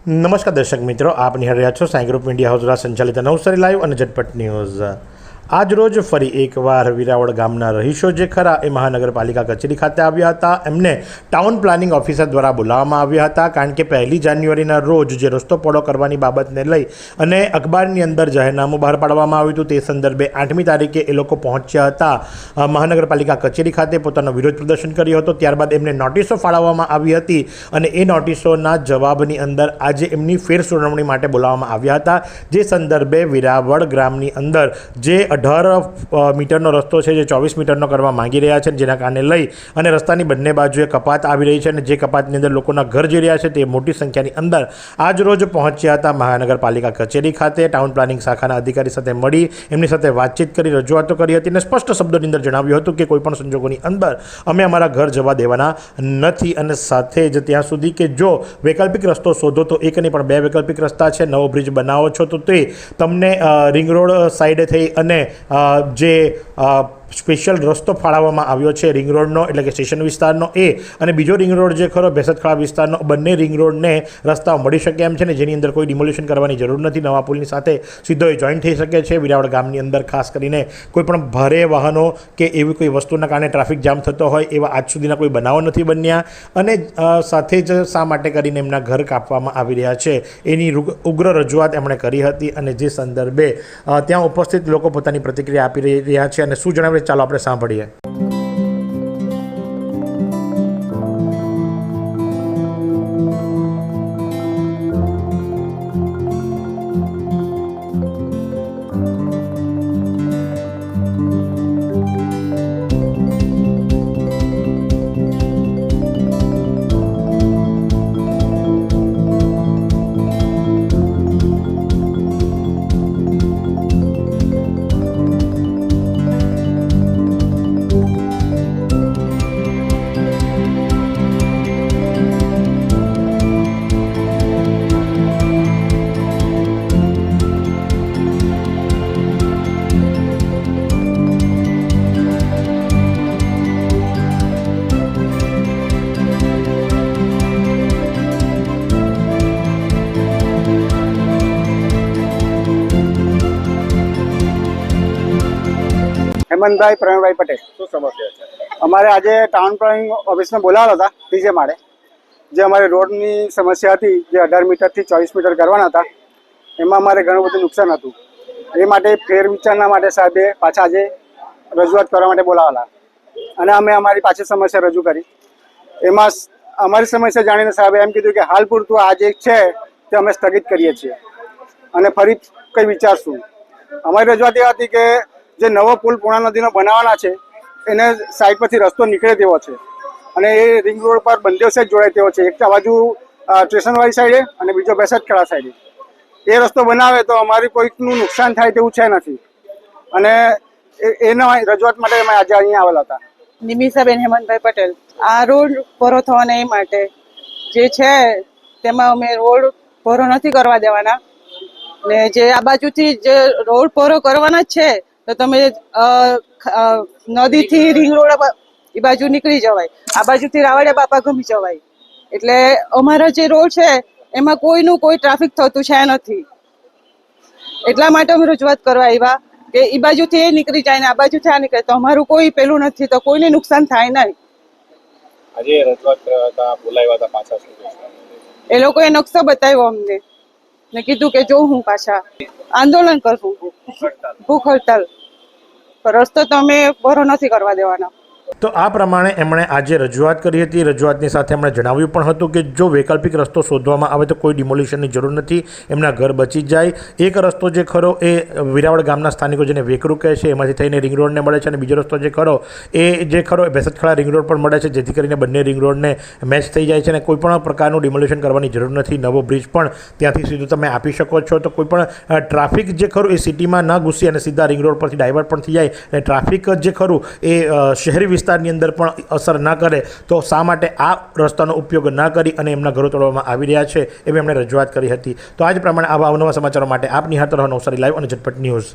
નમસ્કાર દર્શક મિત્રો, આપ નિહાળી રહ્યા છો સાઈ ગ્રુપ મીડિયા હાઉસ દ્વારા સંચાલિત નવસારી લાઈવ અને ઝટપટ ન્યૂઝ। આજ રોજ ફરી એકવાર વિરાવળ ગામના રહીશો જે ખરા એ મહાનગરપાલિકા કચેરી ખાતે આવ્યા હતા। એમને ટાઉન પ્લાનિંગ ઓફિસર દ્વારા બોલાવવામાં આવ્યા હતા, કારણ કે 1 જાન્યુઆરીના રોજ જે રસ્તો પહોળો કરવાની બાબતને લઈ અને અખબારની અંદર જાહેરનામું બહાર પાડવામાં આવ્યું હતું। તે સંદર્ભે 8મી તારીખે એ લોકો પહોંચ્યા હતા મહાનગરપાલિકા કચેરી ખાતે, પોતાનો વિરોધ પ્રદર્શન કર્યો હતો। ત્યારબાદ એમને નોટિસો ફાળવવામાં આવી હતી અને એ નોટિસોના જવાબની અંદર આજે એમની ફેર સુનાવણી માટે બોલાવવામાં આવ્યા હતા। જે સંદર્ભે વિરાવળ ગ્રામની અંદર જે 18 મીટરનો રસ્તો છે જે 24 મીટરનો કરવા માંગી રહ્યા છે, જેના કારણે લઈ અને રસ્તાની બંને બાજુએ કપાત આવી રહી છે અને જે કપાતની અંદર લોકોના ઘર જઈ રહ્યા છે તે મોટી સંખ્યાની અંદર આજ રોજ પહોંચ્યા હતા મહાનગરપાલિકા કચેરી ખાતે। ટાઉન પ્લાનિંગ શાખાના અધિકારી સાથે મળી એમની સાથે વાતચીત કરી રજૂઆતો કરી હતી અને સ્પષ્ટ શબ્દોની અંદર જણાવ્યું હતું કે કોઈપણ સંજોગોની અંદર અમે અમારા ઘર જવા દેવાના નથી અને સાથે જ ત્યાં સુધી કે જો વૈકલ્પિક રસ્તો શોધો તો એક નહીં પણ 2 વૈકલ્પિક રસ્તા છે। નવો બ્રિજ બનાવો છો તો તે તમને રિંગ રોડ સાઈડે થઈ અને જે સ્પેશિયલ રસ્તો ફાળવવામાં આવ્યો છે રિંગ રોડનો, એટલે કે સ્ટેશન વિસ્તારનો એ, અને બીજો રિંગ રોડ જે ખરો ભેસતખળા વિસ્તારનો, બંને રિંગ રોડને રસ્તાઓ મળી શકે એમ છે ને જેની અંદર કોઈ ડિમોલ્યુશન કરવાની જરૂર નથી। નવા પુલની સાથે સીધો એ જોઈન્ટ થઈ શકે છે। વિરાવળ ગામની અંદર ખાસ કરીને કોઈ પણ ભારે વાહનો કે એવી કોઈ વસ્તુના કારણે ટ્રાફિક જામ થતો હોય એવા આજ સુધીના કોઈ બનાવો નથી બન્યા અને સાથે જ શા માટે કરીને એમના ઘર કાપવામાં આવી રહ્યા છે એની ઉગ્ર રજૂઆત એમણે કરી હતી અને જે સંદર્ભે ત્યાં ઉપસ્થિત લોકો પોતાની પ્રતિક્રિયા આપી રહ્યા છે અને શું જણાવે ચાલો આપણે સાંભળીએ। હેમંતભાઈ પ્રવીણભાઈ પટેલ। શું સમસ્યા છે? અમારે આજે ટાઉન પ્લાનિંગ ઓફિસમાં બોલાવ્યા હતા 3 માળે, જે અમારી રોડની સમસ્યા હતી જે 18 મીટરથી 24 મીટર કરવાના હતા, એમાં અમારે ઘણું બધું નુકસાન હતું। એ માટે ફેર વિચારના માટે સાહેબે પાછા આજે રજૂઆત કરવા માટે બોલાવેલા અને અમે અમારી પાછી સમસ્યા રજૂ કરી। એમાં અમારી સમસ્યા જાણીને સાહેબે એમ કીધું કે હાલ પૂરતું આ જે છે તે અમે સ્થગિત કરીએ છીએ અને ફરી કંઈ વિચારશું। અમારી રજૂઆત એ હતી કે જે નવો પુલ પૂર્ણા નદીનો બનાવવાના છે એને સાઈડ પરથી રસ્તો નીકળે તેવો છે અને એ રિંગ રોડ પર બંને સાઈડ જોડાય તેવો છે। એક બાજુ સ્ટેશનવાળી સાઈડે અને બીજો ભેસતખળા સાઈડે એ રસ્તો બનાવે તો અમારી કોઈકનું નુકસાન થાય તેવું છે નથી અને એના રજૂઆત માટે અમે આજે અહીંયા આવેલા હતા। નિમિષાબેન હેમંતભાઈ પટેલ। આ રોડ પૂરો થવાના એ માટે જે છે તેમાં અમે રોડ પૂરો નથી કરવા દેવાના ને જે આ બાજુથી જે રોડ પૂરો કરવાના જ છે તો તમે નદીથી રિંગ રોડ એ બાજુ નીકળી જવાય, આ બાજુથી રાવડિયા બાપા ગમી જવાય, એટલે અમારા જે રોડ છે એમાં કોઈનું કોઈ ટ્રાફિક થતું છે નથી। એટલા માટે અમે રજૂઆત કરવા આવ્યા કે એ બાજુથી એ નીકળી જાય ને આ બાજુથી આ નીકળે તો અમારું કોઈ પેલું નથી, તો કોઈને નુકસાન થાય નહીં। આજે રજૂઆત કરવા હતા, બોલાવ્યા હતા, પાછા એ લોકોએ નકશો બતાવ્યો અમને ને કીધું કે જો હું પાછા આંદોલન કરું, ભૂખ હડતાલ, રસ્તો તો અમે પૂરો નથી કરવા દેવાના। તો આ પ્રમાણે એમણે આજે રજૂઆત કરી હતી। રજૂઆતની સાથે એમણે જણાવ્યું પણ હતું કે જો વૈકલ્પિક રસ્તો શોધવામાં આવે તો કોઈ ડિમોલ્યુશનની જરૂર નથી, એમના ઘર બચી જાય। એક રસ્તો જે ખરો એ વિરાવળ ગામના સ્થાનિકો જેને વેકરું કહે છે એમાંથી થઈને રિંગ રોડને મળે છે અને બીજો રસ્તો જે ખરો એ ભેસતખળા રિંગ રોડ પર મળે છે, જેથી કરીને બંને રિંગ રોડને મેચ થઈ જાય છે અને કોઈપણ પ્રકારનું ડિમોલ્યુશન કરવાની જરૂર નથી। નવો બ્રિજ પણ ત્યાંથી સીધું તમે આપી શકો છો, તો કોઈપણ ટ્રાફિક જે ખરું એ સિટીમાં ન ઘૂસી અને સીધા રિંગ રોડ પરથી ડાયવર્ટ પણ થઈ જાય અને ટ્રાફિક જે ખરું એ શહેરી વિસ્તારની અંદર પણ અસર ના કરે, તો શા માટે આ રસ્તાનો ઉપયોગ ના કરી અને એમના ઘરો તોડવામાં આવી રહ્યા છે એવી એમણે રજૂઆત કરી હતી। તો આ જ પ્રમાણે આવા અવનવા સમાચારો માટે આપ નિહાળતા રહો નવસારી લાઈવ અને ઝટપટ ન્યૂઝ।